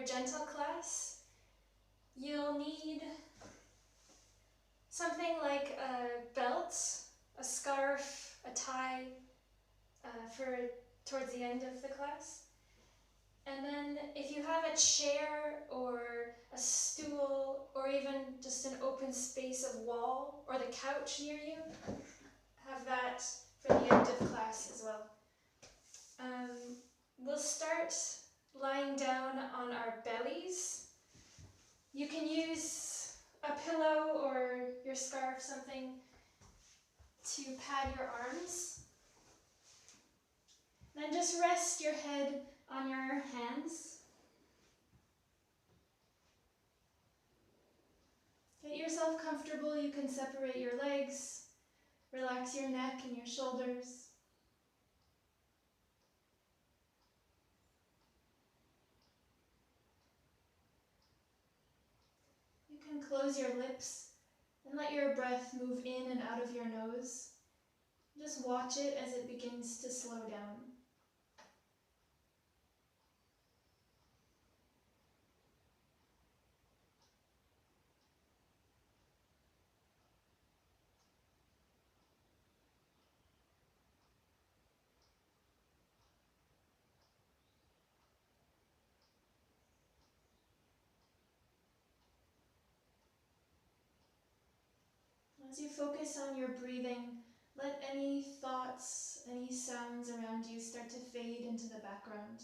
a gentle class, you'll need something like a belt, a scarf, a tie for towards the end of the class. And then if you have a chair or a stool or even just an open space of wall or the couch near you, have that for the end of class as well. We'll start lying down on our bellies. You can use a pillow or your scarf, something to pad your arms. Then just rest your head on your hands. Get yourself comfortable. You can separate your legs, relax your neck and your shoulders. You can close your lips and let your breath move in and out of your nose. Just watch it as it begins to slow down. As you focus on your breathing, let any thoughts, any sounds around you start to fade into the background.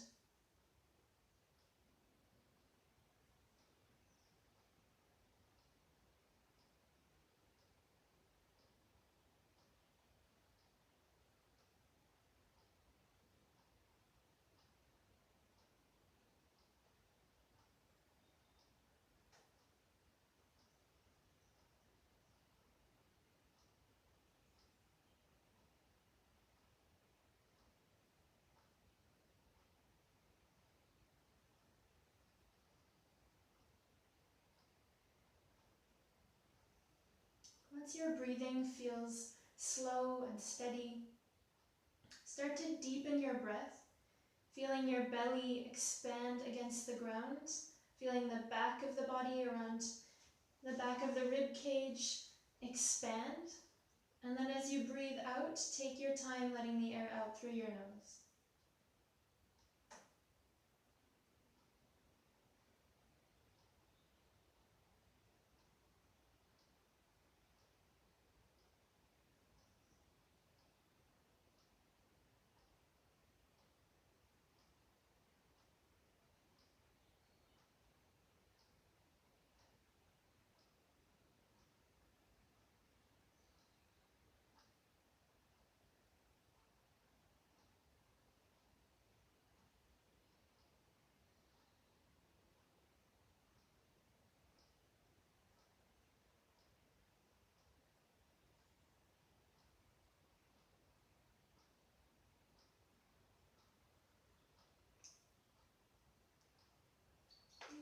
Once your breathing feels slow and steady, start to deepen your breath, feeling your belly expand against the ground, feeling the back of the body around the back of the rib cage expand. And then as you breathe out, take your time letting the air out through your nose.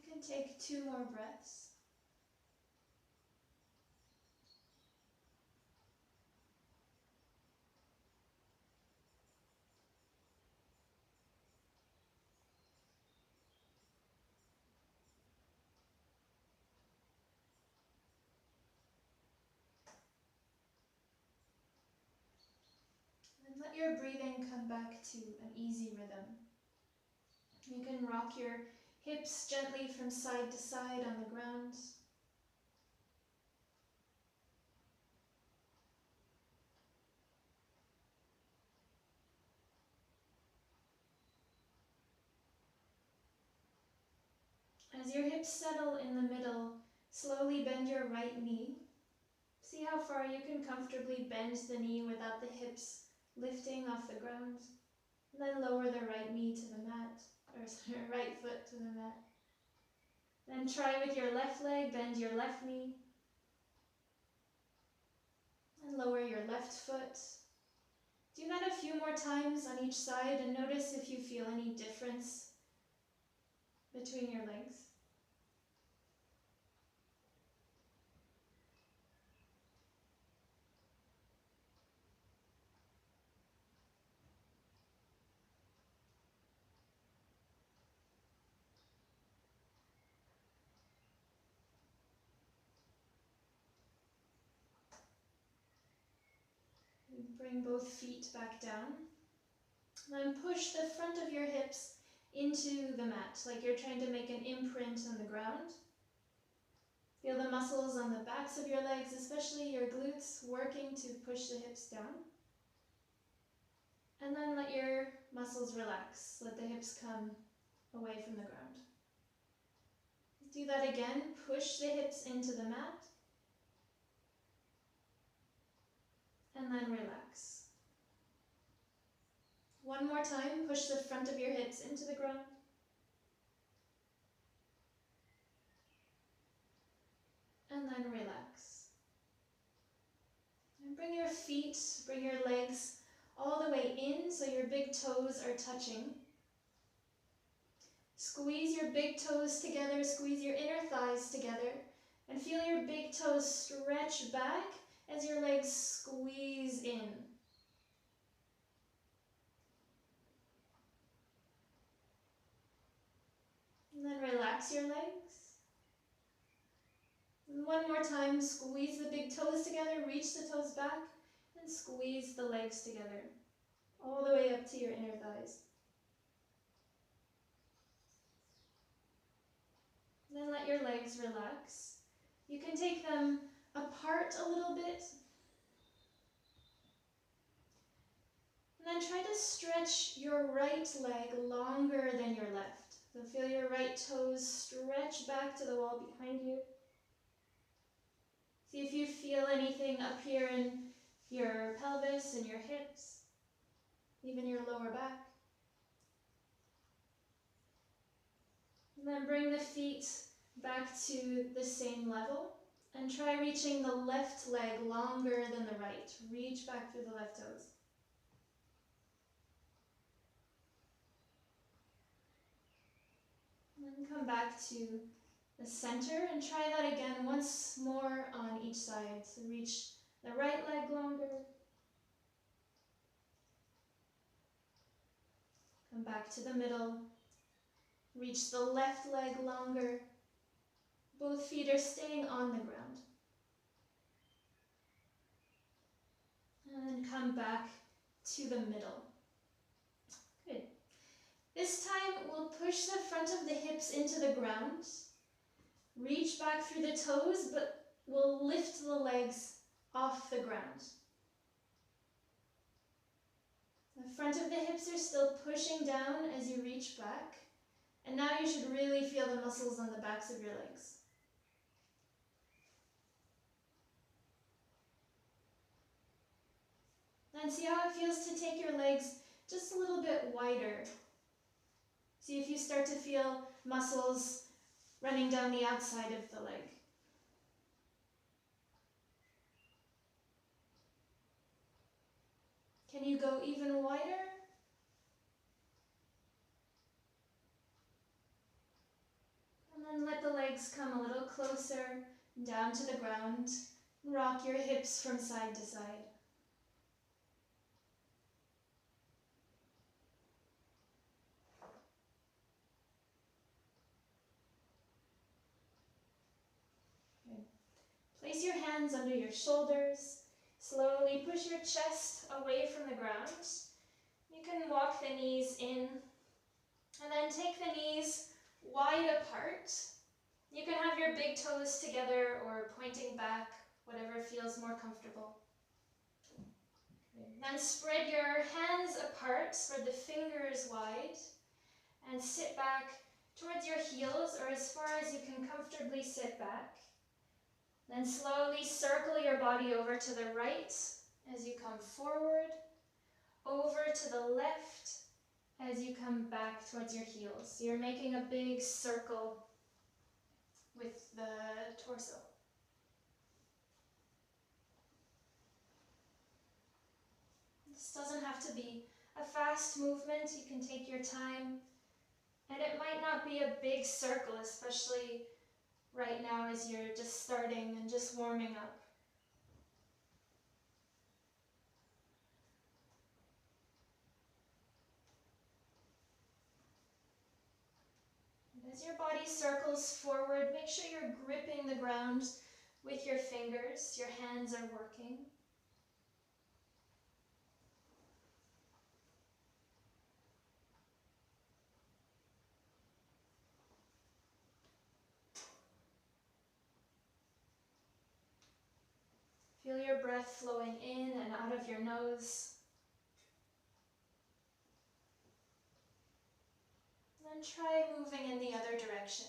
You can take 2 more breaths. And let your breathing come back to an easy rhythm. You can rock your hips gently from side to side on the ground. As your hips settle in the middle, slowly bend your right knee. See how far you can comfortably bend the knee without the hips lifting off the ground. And then lower the right knee to the mat, or sorry, right foot to the mat. Then try with your left leg, bend your left knee. And lower your left foot. Do that a few more times on each side and notice if you feel any difference between your legs. Bring both feet back down. Then push the front of your hips into the mat, like you're trying to make an imprint on the ground. Feel the muscles on the backs of your legs, especially your glutes, working to push the hips down. And then let your muscles relax. Let the hips come away from the ground. Do that again. Push the hips into the mat. And then relax. One more time. Push the front of your hips into the ground. And then relax. And bring your feet, bring your legs all the way in so your big toes are touching. Squeeze your big toes together, squeeze your inner thighs together, and feel your big toes stretch back as your legs squeeze in. And then relax your legs. And one more time, squeeze the big toes together, reach the toes back, and squeeze the legs together, all the way up to your inner thighs. Then let your legs relax. You can take them apart a little bit. And then try to stretch your right leg longer than your left. So feel your right toes stretch back to the wall behind you. See if you feel anything up here in your pelvis and your hips, even your lower back. And then bring the feet back to the same level and try reaching the left leg longer than the right. Reach back through the left toes. And then come back to the center and try that again once more on each side. So reach the right leg longer. Come back to the middle. Reach the left leg longer. Both feet are staying on the ground. And then come back to the middle. Good. This time we'll push the front of the hips into the ground. Reach back through the toes, but we'll lift the legs off the ground. The front of the hips are still pushing down as you reach back. And now you should really feel the muscles on the backs of your legs. Then see how it feels to take your legs just a little bit wider. See if you start to feel muscles running down the outside of the leg. Can you go even wider? And then let the legs come a little closer down to the ground. Rock your hips from side to side. Place your hands under your shoulders. Slowly push your chest away from the ground. You can walk the knees in and then take the knees wide apart. You can have your big toes together or pointing back, whatever feels more comfortable. Then spread your hands apart, spread the fingers wide, and sit back towards your heels or as far as you can comfortably sit back. Then slowly circle your body over to the right as you come forward, over to the left as you come back towards your heels. So you're making a big circle with the torso. This doesn't have to be a fast movement. You can take your time. And it might not be a big circle, especially right now as you're just starting and just warming up. And as your body circles forward, make sure you're gripping the ground with your fingers. Your hands are working. Feel your breath flowing in and out of your nose. And then try moving in the other direction.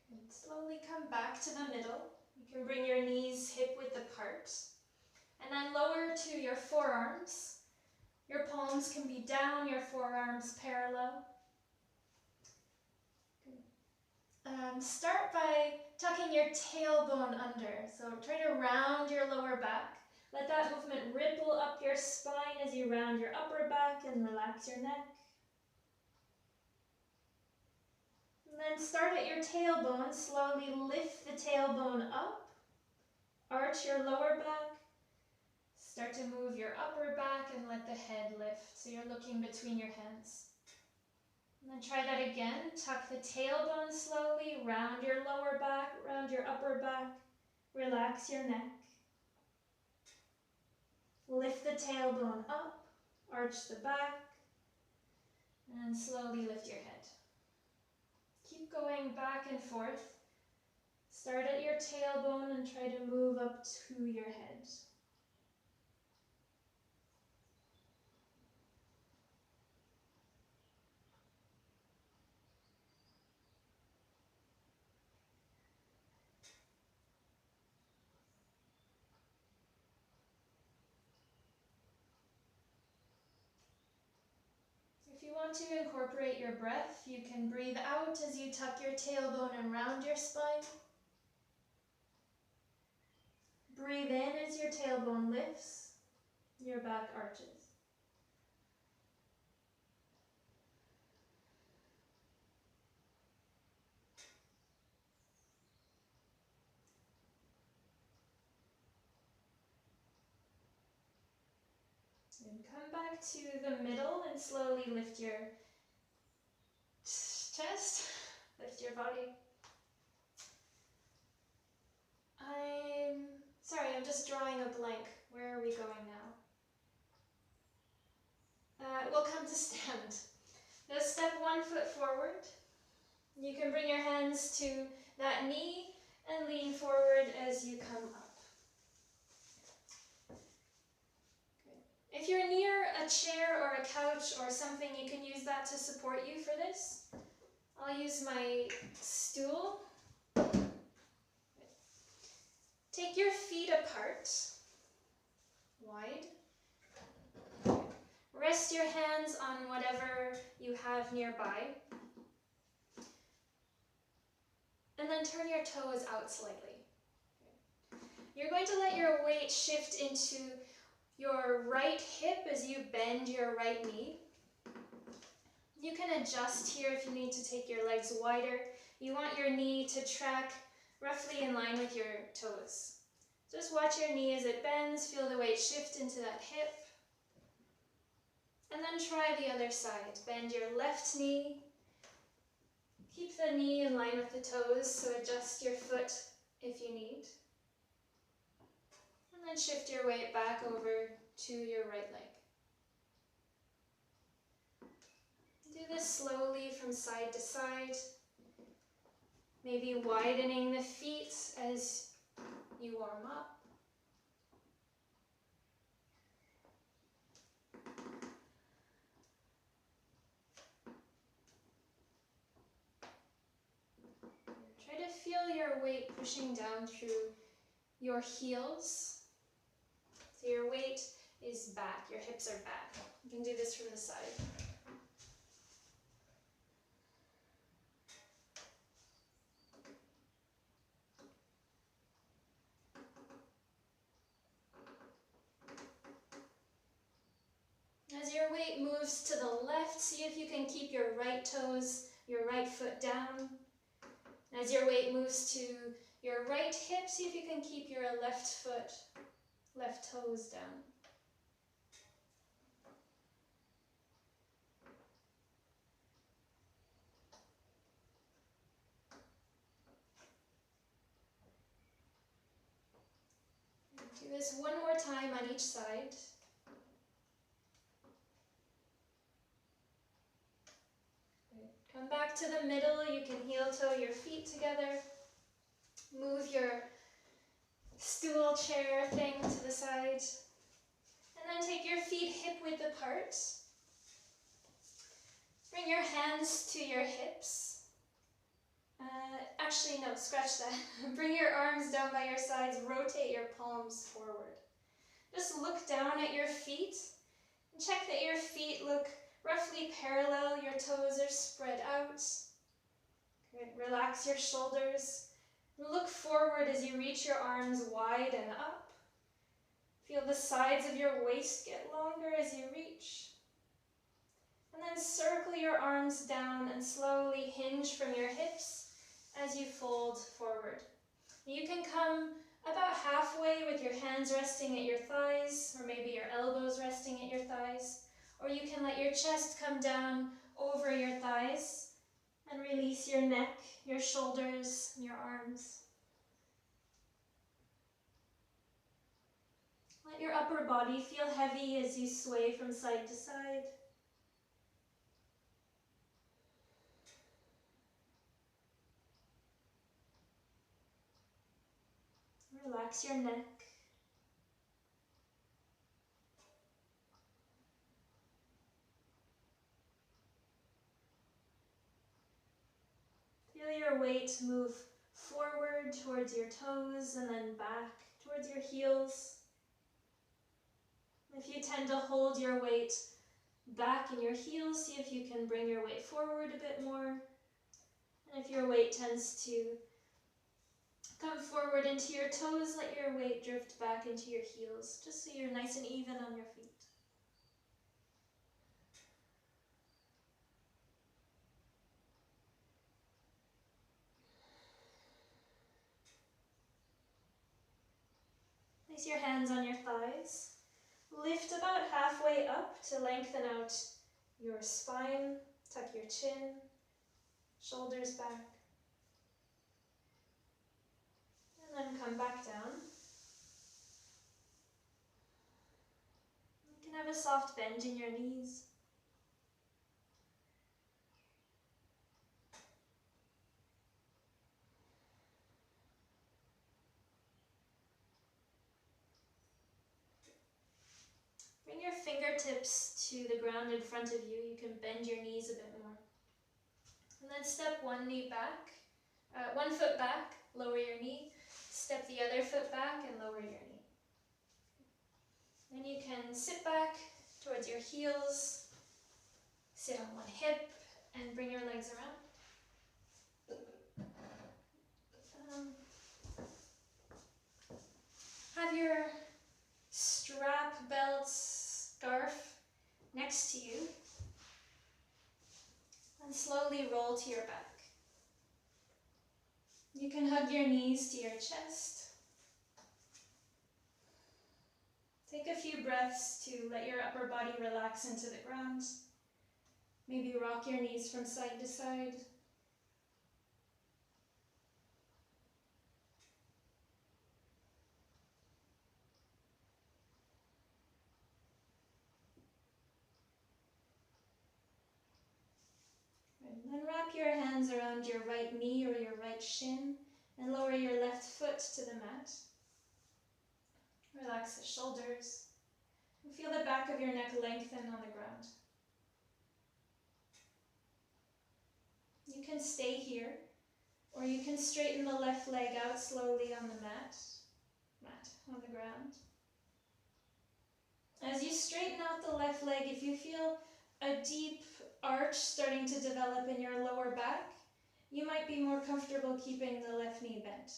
Good. Slowly come back to the middle. You can bring your knees hip width apart. And then lower to your forearms. Your palms can be down, your forearms parallel. Start by tucking your tailbone under. So try to round your lower back. Let that movement ripple up your spine as you round your upper back and relax your neck. And then start at your tailbone. Slowly lift the tailbone up. Arch your lower back. Start to move your upper back and let the head lift. So you're looking between your hands. And then try that again. Tuck the tailbone slowly, round your lower back, round your upper back. Relax your neck. Lift the tailbone up, arch the back, and slowly lift your head. Keep going back and forth. Start at your tailbone and try to move up to your head. If you want to incorporate your breath, you can breathe out as you tuck your tailbone and round your spine. Breathe in as your tailbone lifts, your back arches. And come back to the middle and slowly lift your chest, lift your body. I'm just drawing a blank. Where are we going now? We'll come to stand. Just step 1 foot forward. You can bring your hands to that knee and lean forward as you come up. Good. If you're near a chair or a couch or something, you can use that to support you for this. I'll use my stool. Take your feet apart, wide. Rest your hands on whatever you have nearby. And then turn your toes out slightly. You're going to let your weight shift into your right hip as you bend your right knee. You can adjust here if you need to take your legs wider. You want your knee to track roughly in line with your toes. Just watch your knee as it bends, feel the weight shift into that hip. And then try the other side. Bend your left knee. Keep the knee in line with the toes, so adjust your foot if you need. And then shift your weight back over to your right leg. Do this slowly from side to side. Maybe widening the feet as you warm up. Try to feel your weight pushing down through your heels. So your weight is back, your hips are back. You can do this from the side. As your weight moves to the left, see if you can keep your right toes, your right foot down. As your weight moves to your right hip, see if you can keep your left foot left toes down. Do this one more time on each side. Good. Come back to the middle. You can heel toe your feet together. Move your stool chair thing to the side. And then take your feet hip-width apart. Bring your hands to your hips. Actually, no, scratch that. Bring your arms down by your sides. Rotate your palms forward. Just look down at your feet and check that your feet look roughly parallel. Your toes are spread out. Good. Relax your shoulders. Look forward as you reach your arms wide and up. Feel the sides of your waist get longer as you reach. And then circle your arms down and slowly hinge from your hips as you fold forward. You can come about halfway with your hands resting at your thighs, or maybe your elbows resting at your thighs, or you can let your chest come down over your thighs and release your neck, your shoulders, and your arms. Let your upper body feel heavy as you sway from side to side. Relax your neck. Feel your weight move forward towards your toes and then back towards your heels. If you tend to hold your weight back in your heels, see if you can bring your weight forward a bit more. And if your weight tends to come forward into your toes, let your weight drift back into your heels, just so you're nice and even on your feet. Place your hands on your thighs. Lift about halfway up to lengthen out your spine. Tuck your chin, shoulders back. And then come back down. You can have a soft bend in your knees. Bring your fingertips to the ground in front of you. You can bend your knees a bit more. And then step one knee back, 1 foot back, lower your knee. Step the other foot back and lower your knee. Then you can sit back towards your heels, sit on one hip, and bring your legs around. Have your strap, belt, scarf next to you, and slowly roll to your back. You can hug your knees to your chest. Take a few breaths to let your upper body relax into the ground. Maybe rock your knees from side to side. And then wrap your hands around your right knee or your right shin and lower your left foot to the mat. Relax the shoulders and feel the back of your neck lengthen on the ground. You can stay here, or you can straighten the left leg out slowly on the mat on the ground. As you straighten out the left leg, if you feel a deep arch starting to develop in your lower back, you might be more comfortable keeping the left knee bent.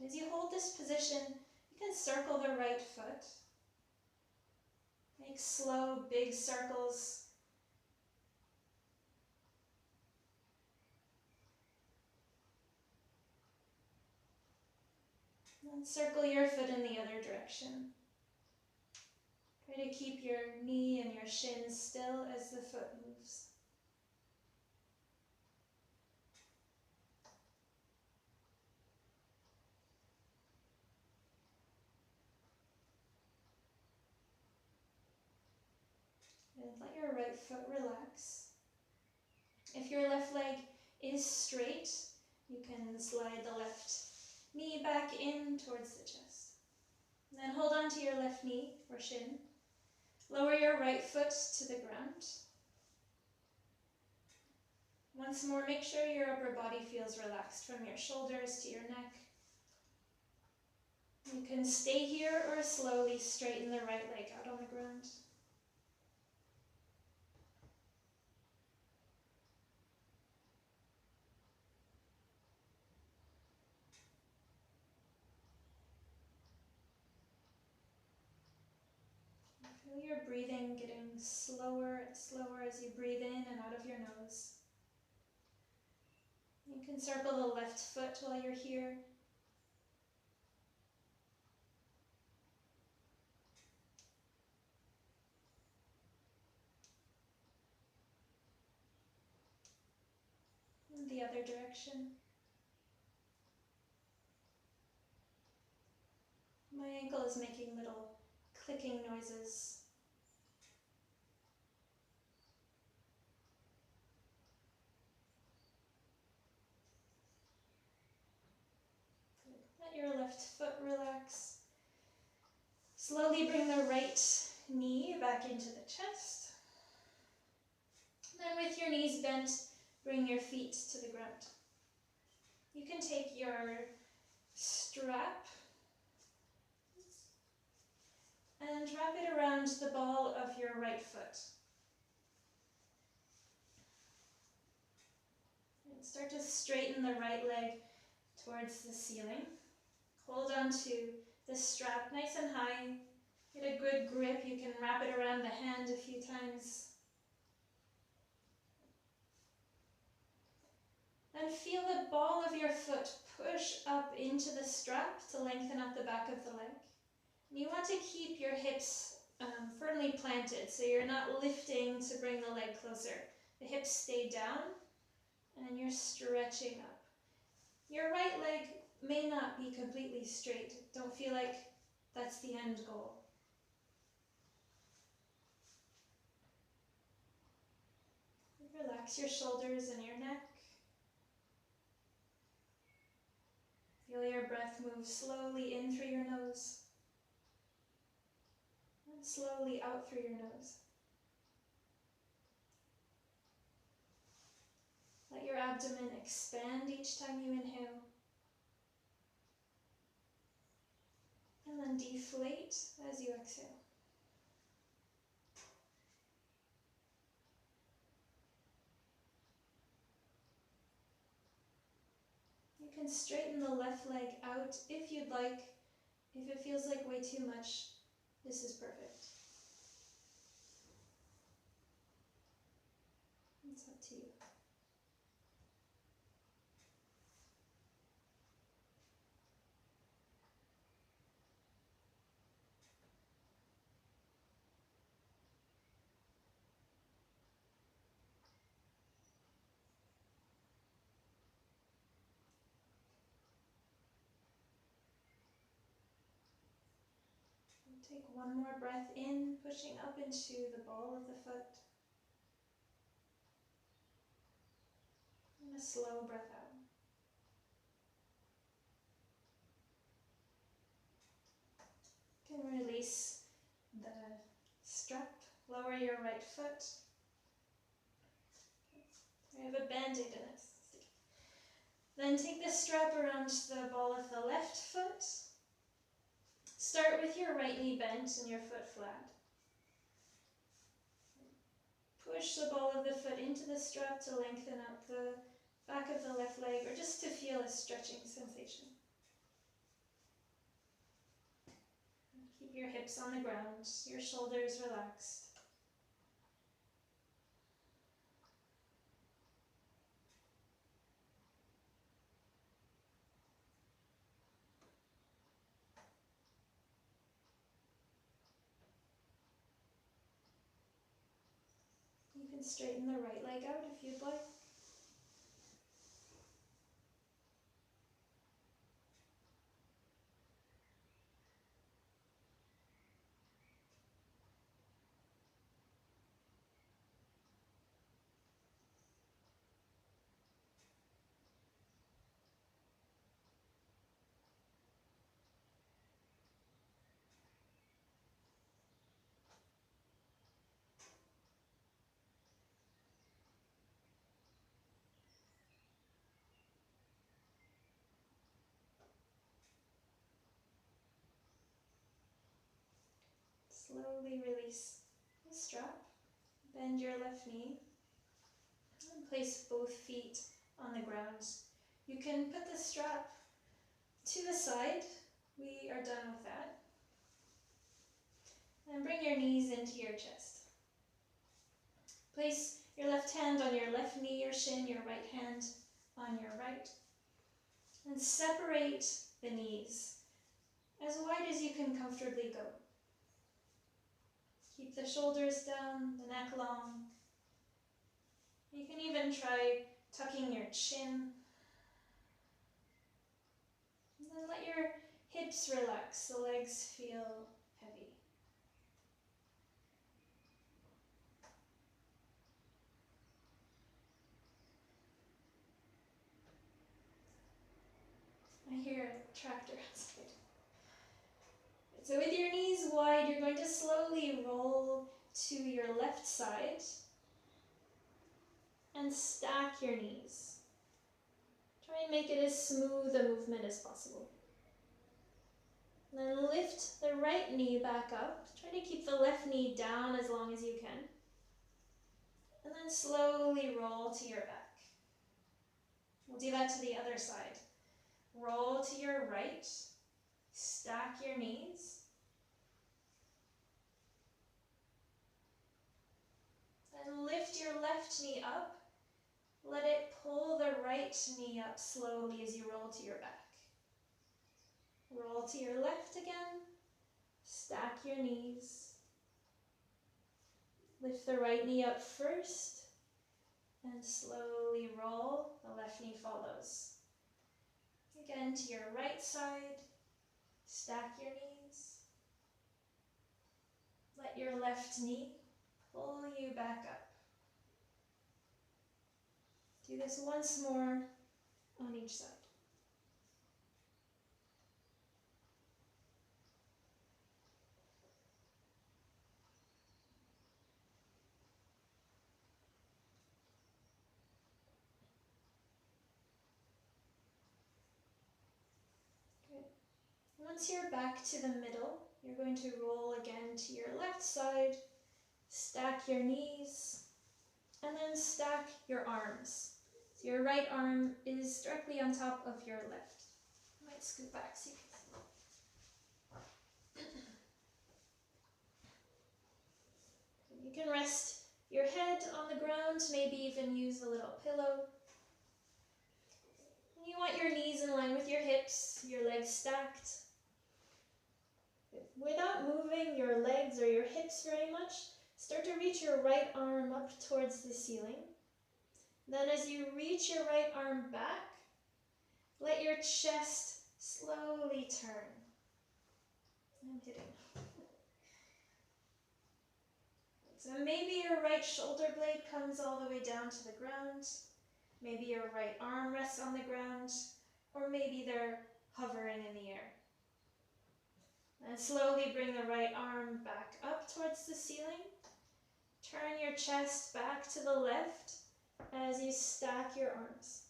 As you hold this position, you can circle the right foot. Make slow, big circles. And circle your foot in the other direction. Try to keep your knee and your shin still as the foot moves. And let your right foot relax. If your left leg is straight, you can slide the left knee back in towards the chest. And then hold on to your left knee or shin. Lower your right foot to the ground. Once more, make sure your upper body feels relaxed from your shoulders to your neck. You can stay here or slowly straighten the right leg out on the ground. Feel your breathing getting slower and slower as you breathe in and out of your nose. You can circle the left foot while you're here. And the other direction. My ankle is making little clicking noises. Let your left foot relax. Slowly bring the right knee back into the chest. Then with your knees bent, bring your feet to the ground. You can take your strap and wrap it around the ball of your right foot. And start to straighten the right leg towards the ceiling. Hold on to the strap nice and high. Get a good grip. You can wrap it around the hand a few times. And feel the ball of your foot push up into the strap to lengthen out the back of the leg. And you want to keep your hips firmly planted, so you're not lifting to bring the leg closer. The hips stay down, and you're stretching up. Your right leg may not be completely straight. Don't feel like that's the end goal. Relax your shoulders and your neck. Feel your breath move slowly in through your nose and slowly out through your nose. Let your abdomen expand each time you inhale. And then deflate as you exhale. You can straighten the left leg out if you'd like. If it feels like way too much, this is perfect. It's up to you. Take one more breath in, pushing up into the ball of the foot. And a slow breath out. You can release the strap, lower your right foot. I have a band-aid in it. Then take the strap around the ball of the left foot. Start with your right knee bent and your foot flat. Push the ball of the foot into the strap to lengthen out the back of the left leg, or just to feel a stretching sensation. Keep your hips on the ground, your shoulders relaxed. can straighten the right leg out if you'd like. Slowly release the strap. Bend your left knee and place both feet on the ground. You can put the strap to the side. We are done with that. And bring your knees into your chest. Place your left hand on your left knee or shin, your right hand on your right. And separate the knees as wide as you can comfortably go. Keep the shoulders down, the neck long. You can even try tucking your chin. And then let your hips relax, the legs feel heavy. I hear a tractor outside. So with your knees wide, you're going to slowly roll to your left side and stack your knees. Try and make it as smooth a movement as possible. Then lift the right knee back up. Try to keep the left knee down as long as you can. And then slowly roll to your back. We'll do that to the other side. Roll to your right. Stack your knees. Then lift your left knee up. Let it pull the right knee up slowly as you roll to your back. Roll to your left again. Stack your knees. Lift the right knee up first. And slowly roll. The left knee follows. Again to your right side. Stack your knees. Let your left knee pull you back up. Do this once more on each side. Good. Once you're back to the middle, you're going to roll again to your left side, stack your knees, and then stack your arms. So your right arm is directly on top of your left. I might scoot back so you can see. You can rest your head on the ground, maybe even use a little pillow. You want your knees in line with your hips, your legs stacked. Without moving your legs or your hips very much, start to reach your right arm up towards the ceiling. Then as you reach your right arm back, let your chest slowly turn. I'm hitting. So maybe your right shoulder blade comes all the way down to the ground. Maybe your right arm rests on the ground, or maybe they're hovering in the air. And slowly bring the right arm back up towards the ceiling. Turn your chest back to the left as you stack your arms.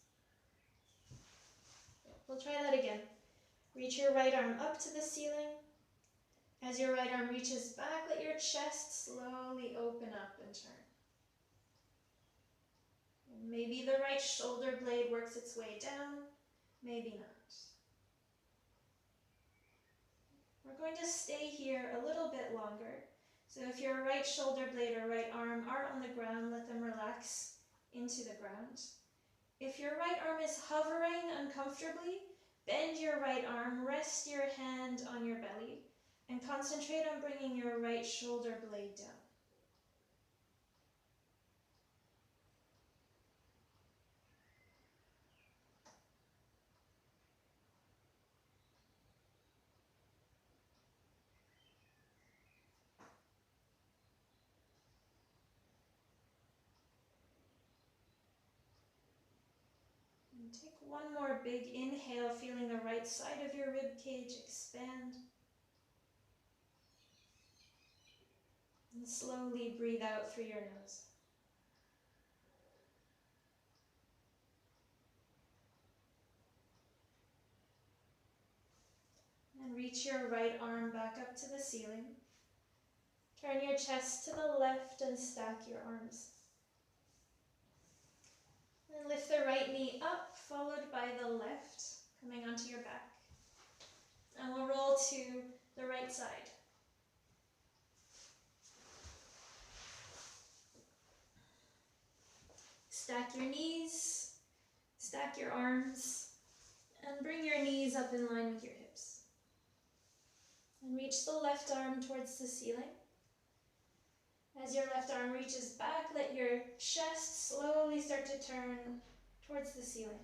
We'll try that again. Reach your right arm up to the ceiling. As your right arm reaches back, let your chest slowly open up and turn. And maybe the right shoulder blade works its way down, maybe not. We're going to stay here a little bit longer. So if your right shoulder blade or right arm are on the ground, let them relax into the ground. If your right arm is hovering uncomfortably, bend your right arm, rest your hand on your belly, and concentrate on bringing your right shoulder blade down. Take one more big inhale, feeling the right side of your rib cage expand. And slowly breathe out through your nose. And reach your right arm back up to the ceiling. Turn your chest to the left and stack your arms. And lift the right knee up, followed by the left, coming onto your back. And we'll roll to the right side. Stack your knees, stack your arms, and bring your knees up in line with your hips. And reach the left arm towards the ceiling. As your left arm reaches back, let your chest slowly start to turn towards the ceiling.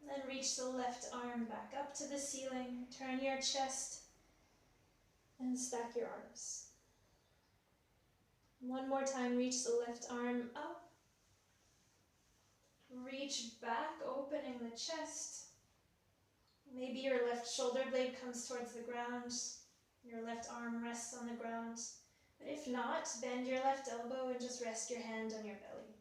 Then reach the left arm back up to the ceiling, turn your chest, and stack your arms. One more time, reach the left arm up. Reach back, opening the chest. Maybe your left shoulder blade comes towards the ground. Your left arm rests on the ground. But if not, bend your left elbow and just rest your hand on your belly.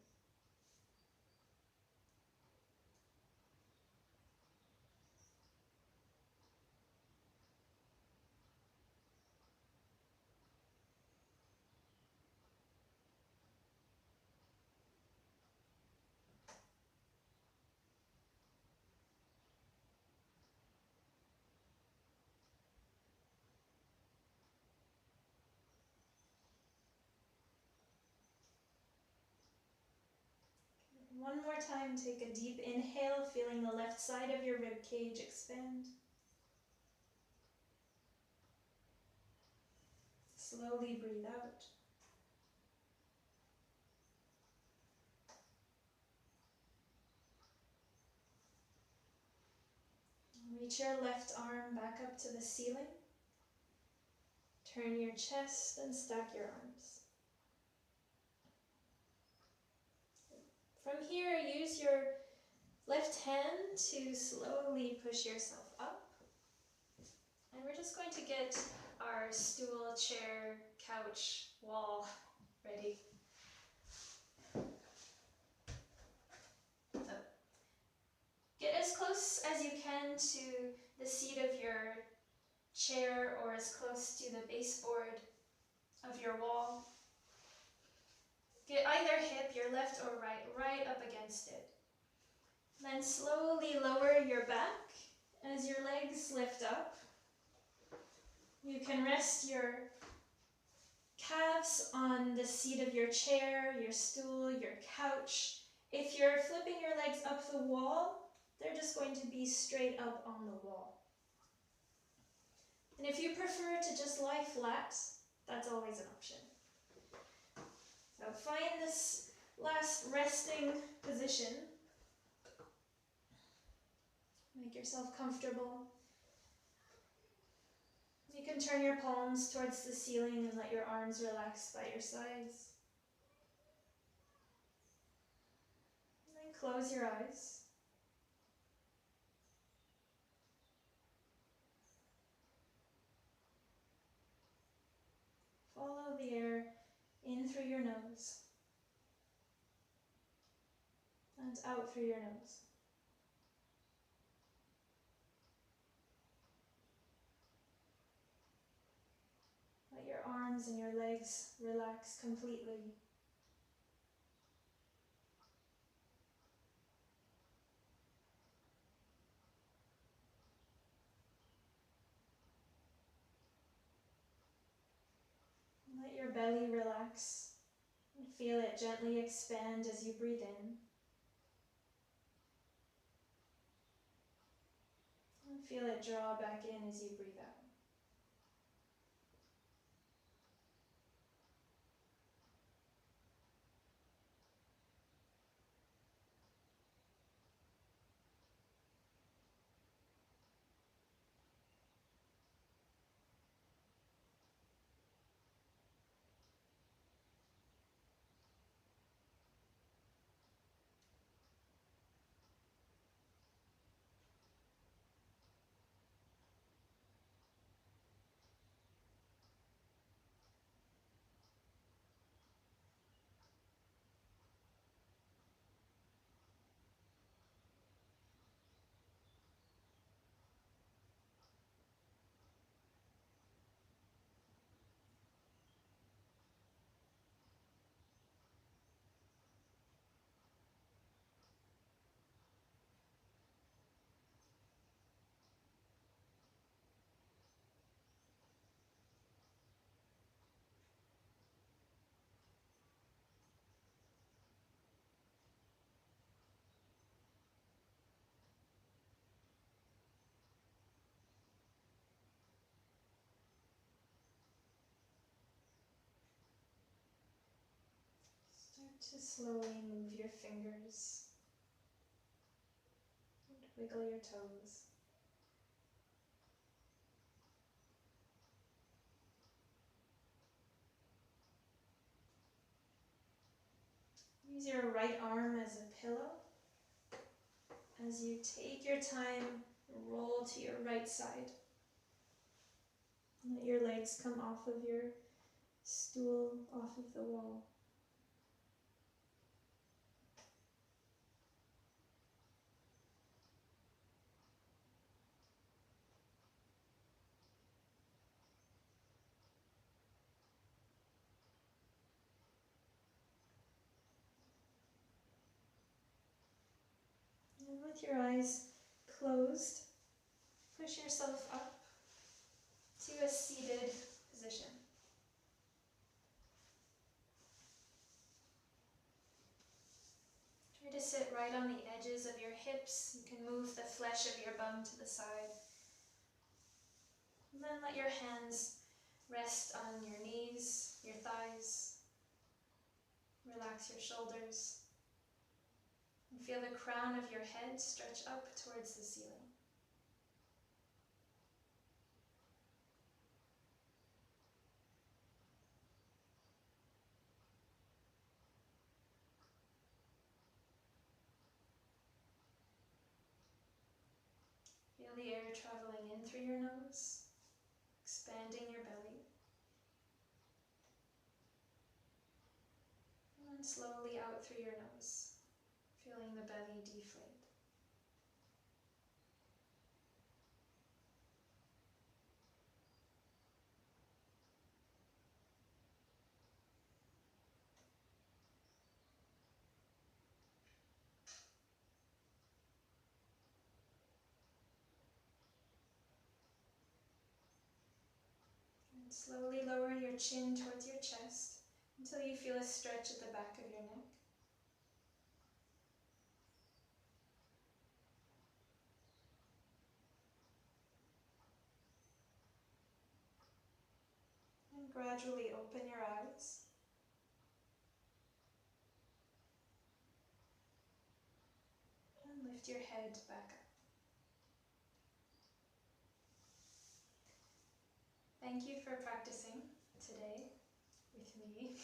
One more time, take a deep inhale, feeling the left side of your rib cage expand. Slowly breathe out. Reach your left arm back up to the ceiling. Turn your chest and stack your arms. From here, use your left hand to slowly push yourself up. And we're just going to get our stool, chair, couch, wall ready. So, get as close as you can to the seat of your chair or as close to the baseboard of your wall. Get either hip, your left or right up against it. Then slowly lower your back as your legs lift up. You can rest your calves on the seat of your chair, your stool, your couch. If you're flipping your legs up the wall, they're just going to be straight up on the wall. And if you prefer to just lie flat, that's always an option. So find this last resting position. Make yourself comfortable. You can turn your palms towards the ceiling and let your arms relax by your sides. And then close your eyes. Follow the air in through your nose and out through your nose. Let your arms and your legs relax completely. Let your belly relax and feel it gently expand as you breathe in. And feel it draw back in as you breathe out. to slowly move your fingers and wiggle your toes. Use your right arm as a pillow. As you take your time, roll to your right side. Let your legs come off of your stool, off of the wall. And with your eyes closed, push yourself up to a seated position. Try to sit right on the edges of your hips. You can move the flesh of your bum to the side. And then let your hands rest on your knees, your thighs. Relax your shoulders. And feel the crown of your head stretch up towards the ceiling. Feel the air traveling in through your nose, expanding your belly. And then slowly out through your nose, feeling the belly deflate. And slowly lower your chin towards your chest until you feel a stretch at the back of your neck. And gradually open your eyes. And lift your head back up. Thank you for practicing today with me.